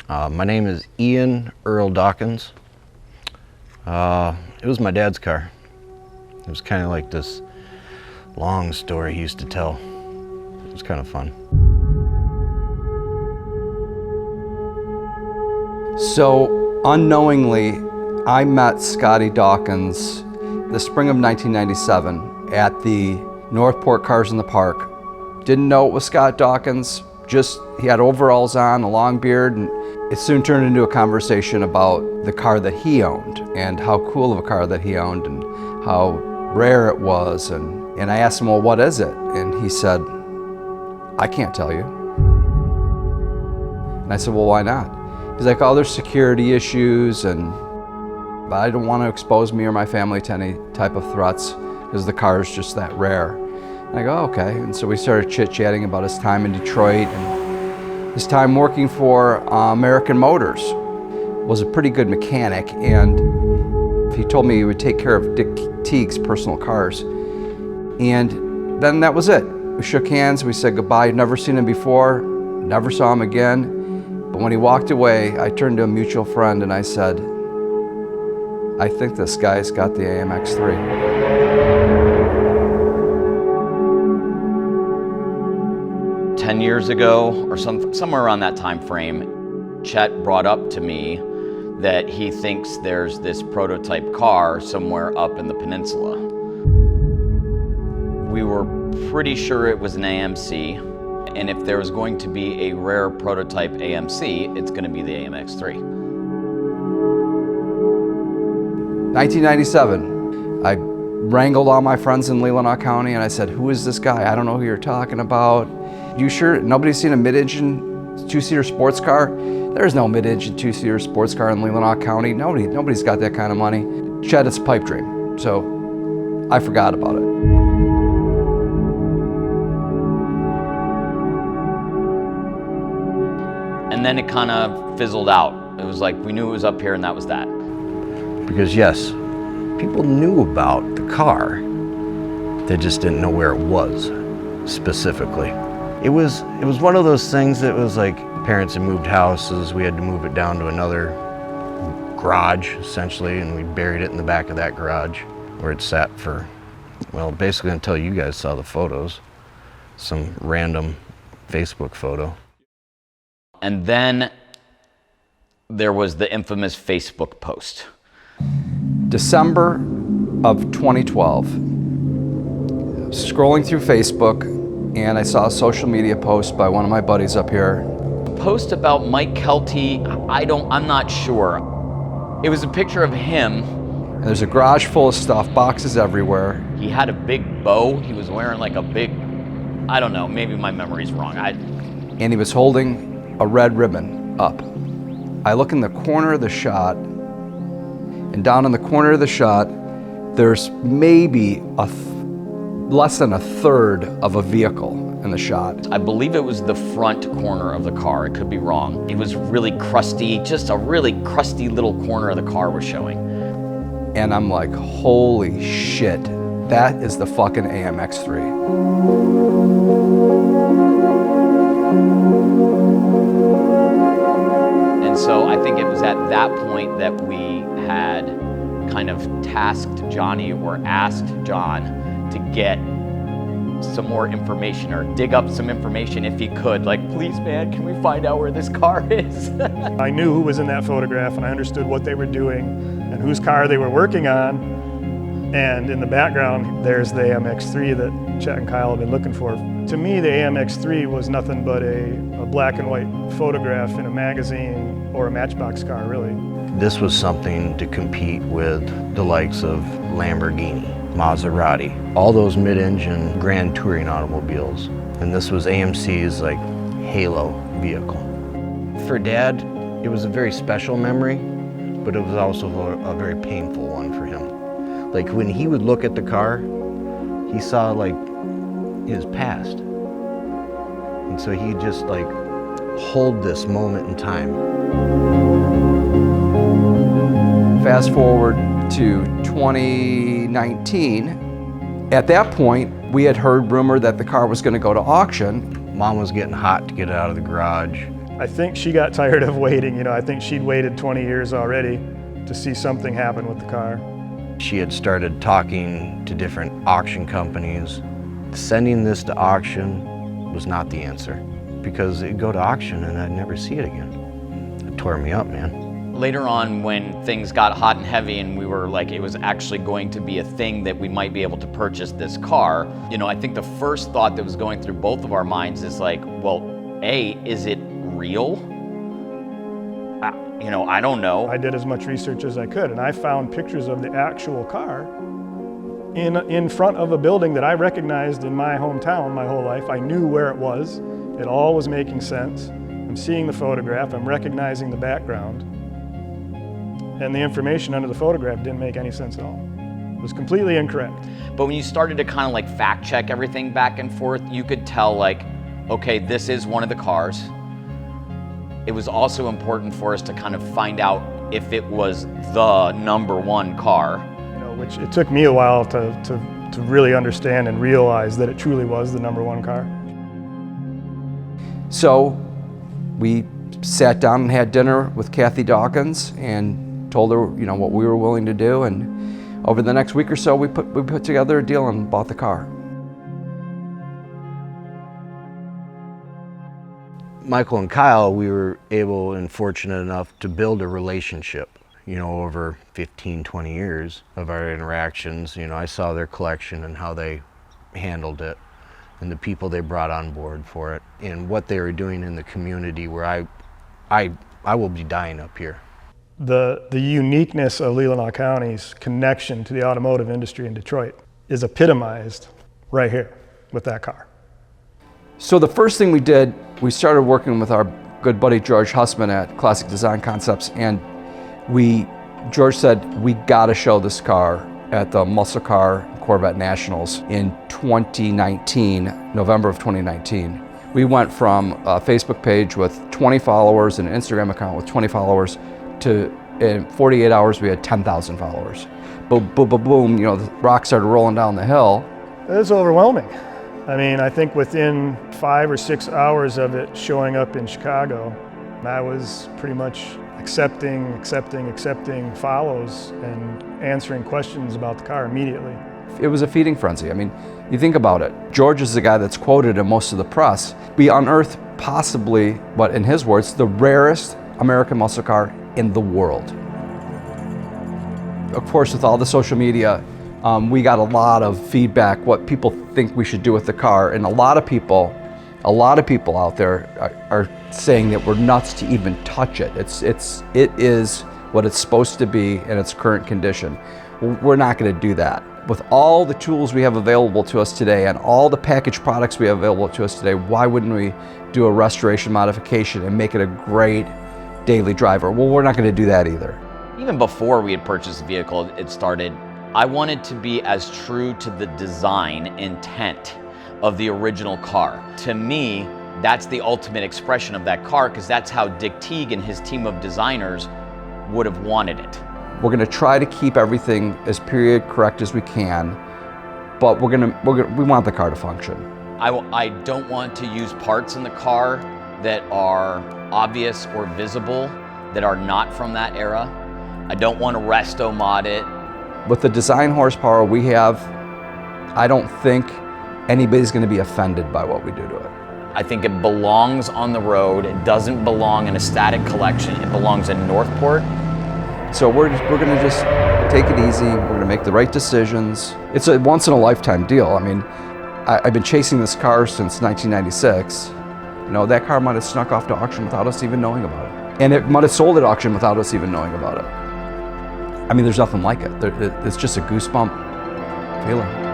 My name is Ian Earl Dawkins. It was my dad's car. It was kind of like this long story he used to tell. It was kind of fun. So unknowingly, I met Scotty Dawkins the spring of 1997 at the Northport Cars in the Park. Didn't know it was Scott Dawkins, just he had overalls on, a long beard, and it soon turned into a conversation about the car that he owned and how cool of a car that he owned and how rare it was. And I asked him, well, what is it? And he said, I can't tell you. And I said, well, why not? He's like, oh, there's security issues, but I don't want to expose me or my family to any type of threats because the car is just that rare. And I go, okay. And so we started chit-chatting about his time in Detroit and his time working for American Motors. Was a pretty good mechanic, and he told me he would take care of Dick Teague's personal cars. And then that was it. We shook hands, we said goodbye. Never seen him before, never saw him again. But when he walked away, I turned to a mutual friend and I said, I think this guy's got the AMX III. 10 years ago, or somewhere around that time frame, Chet brought up to me that he thinks there's this prototype car somewhere up in the peninsula. We were pretty sure it was an AMC, and if there was going to be a rare prototype AMC, it's going to be the AMX III. 1997, I wrangled all my friends in Leelanau County and I said, who is this guy? I don't know who you're talking about. You sure nobody's seen a mid-engine two-seater sports car? There's no mid-engine two-seater sports car in Leelanau County. Nobody's got that kind of money. Chet, it's a pipe dream. So I forgot about it. And then it kind of fizzled out. It was like we knew it was up here and that was that. Because yes, people knew about the car. They just didn't know where it was specifically. It was one of those things that was like parents had moved houses. We had to move it down to another garage essentially, and we buried it in the back of that garage where it sat for, well, basically until you guys saw the photos. Some random Facebook photo. And then there was the infamous Facebook post. December of 2012, scrolling through Facebook, and I saw a social media post by one of my buddies up here. A post about Mike Chetcuti, I'm not sure. It was a picture of him. And there's a garage full of stuff, boxes everywhere. He had a big bow. He was wearing like a big, I don't know, maybe my memory's wrong. And he was holding a red ribbon up. I look in the corner of the shot, and down in the corner of the shot, there's maybe less than a third of a vehicle in the shot. I believe it was the front corner of the car. It could be wrong. It was really crusty, just a really crusty little corner of the car was showing. And I'm like, holy shit, that is the fucking AMX III. So I think it was at that point that we had kind of tasked Johnny or asked John to get some more information or dig up some information if he could. Like, please, man, can we find out where this car is? I knew who was in that photograph and I understood what they were doing and whose car they were working on. And in the background, there's the AMX III that Chet and Kyle have been looking for. To me, the AMX III was nothing but a black and white photograph in a magazine or a Matchbox car, really. This was something to compete with the likes of Lamborghini, Maserati, all those mid-engine grand touring automobiles. And this was AMC's like halo vehicle. For Dad, it was a very special memory, but it was also a very painful one for him. Like when he would look at the car, he saw like his past. And so he just like hold this moment in time. Fast forward to 2019. At that point, we had heard rumor that the car was going to go to auction. Mom was getting hot to get it out of the garage. I think she got tired of waiting. I think she'd waited 20 years already to see something happen with the car. She had started talking to different auction companies. Sending this to auction was not the answer, because it'd go to auction and I'd never see it again. It tore me up, man. Later on, when things got hot and heavy and we were like, it was actually going to be a thing that we might be able to purchase this car, I think the first thought that was going through both of our minds is like, well, A, is it real? I don't know. I did as much research as I could, and I found pictures of the actual car in front of a building that I recognized in my hometown my whole life. I knew where it was. It all was making sense. I'm seeing the photograph, I'm recognizing the background, and the information under the photograph didn't make any sense at all. It was completely incorrect. But when you started to kind of like fact check everything back and forth, you could tell like, okay, this is one of the cars. It was also important for us to kind of find out if it was the #1 car. Which it took me a while to really understand and realize that it truly was the #1 car. So we sat down and had dinner with Kathy Dawkins and told her, what we were willing to do. And over the next week or so, we put together a deal and bought the car. Michael and Kyle, we were able and fortunate enough to build a relationship, over 15, 20 years of our interactions. I saw their collection and how they handled it and the people they brought on board for it and what they were doing in the community where I will be dying up here. The uniqueness of Leelanau County's connection to the automotive industry in Detroit is epitomized right here with that car. So the first thing we did, we started working with our good buddy George Hussman at Classic Design Concepts, and George said, we gotta show this car at the Muscle Car Corvette Nationals in 2019, November of 2019. We went from a Facebook page with 20 followers and an Instagram account with 20 followers to, in 48 hours, we had 10,000 followers. Boom, boom, boom, boom, the rock started rolling down the hill. It was overwhelming. I think within 5 or 6 hours of it showing up in Chicago, I was pretty much accepting follows and answering questions about the car immediately. It was a feeding frenzy. You think about it. George is the guy that's quoted in most of the press. We unearthed possibly, but in his words, the rarest American muscle car in the world. Of course, with all the social media, we got a lot of feedback, what people think we should do with the car, and a lot of people out there are saying that we're nuts to even touch it. It is what it's supposed to be in its current condition. We're not going to do that. With all the tools we have available to us today and all the packaged products we have available to us today, why wouldn't we do a restoration modification and make it a great daily driver? Well, we're not going to do that either. Even before we had purchased the vehicle, it started, I wanted to be as true to the design intent of the original car. To me, that's the ultimate expression of that car, because that's how Dick Teague and his team of designers would have wanted it. We're going to try to keep everything as period correct as we can, but we want the car to function. I don't want to use parts in the car that are obvious or visible, that are not from that era. I don't want to resto mod it. With the design horsepower we have, I don't think anybody's going to be offended by what we do to it. I think it belongs on the road. It doesn't belong in a static collection. It belongs in Northport. So we're going to just take it easy. We're going to make the right decisions. It's a once-in-a-lifetime deal. I've been chasing this car since 1996. That car might have snuck off to auction without us even knowing about it. And it might have sold at auction without us even knowing about it. There's nothing like it. It's just a goosebump feeling.